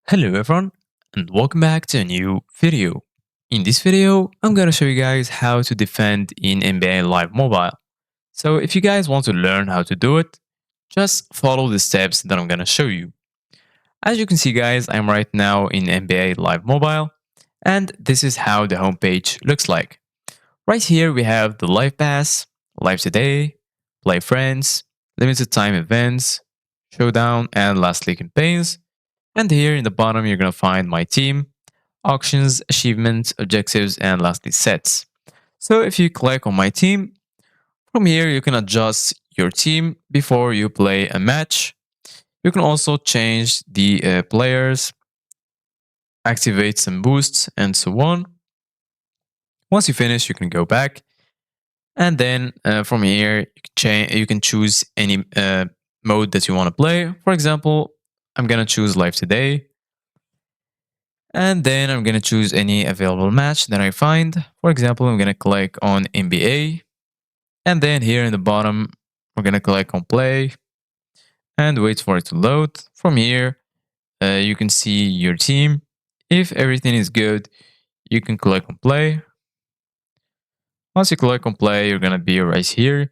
Hello everyone and welcome back to a new video. In this video, I'm gonna show you guys how to defend in NBA Live Mobile. So if you guys want to learn how to do it, just follow the steps that I'm gonna show you. As you can see guys, I'm right now in NBA Live Mobile and this is how the homepage looks like. Right here we have the Live Pass, Live Today, Play Friends, Limited Time Events, Showdown, and lastly campaigns. And here in the bottom, you're going to find my team, auctions, achievements, objectives, and lastly sets. So if you click on my team, from here you can adjust your team before you play a match. You can also change the players, activate some boosts, and so on. Once you finish, you can go back. And then from here, you can choose any mode that you want to play. For example, I'm going to choose Live Today. And then I'm going to choose any available match that I find. For example, I'm going to click on NBA. And then here in the bottom, we're going to click on play and wait for it to load. From here, you can see your team. If everything is good, you can click on play. Once you click on play, you're going to be right here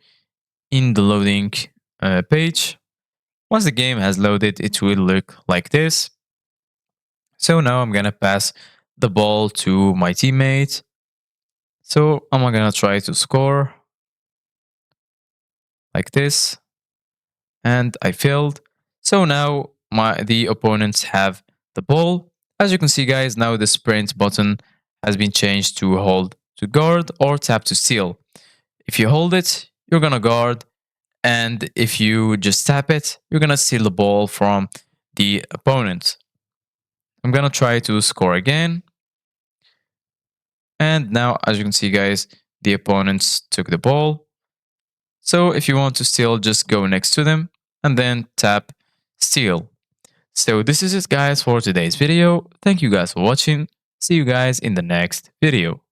in the loading page. Once the game has loaded, it will look like this. So now I'm going to pass the ball to my teammate. So I'm gonna try to score like this, and I failed. So now the opponents have the ball. As you can see, guys, now the sprint button has been changed to hold to guard or tap to steal. If you hold it, you're gonna guard, and if you just tap it, you're gonna steal the ball from the opponent. I'm gonna try to score again. And now, as you can see, guys, the opponents took the ball. So if you want to steal, just go next to them and then tap steal. So this is it guys for today's video. Thank you guys for watching. See you guys in the next video.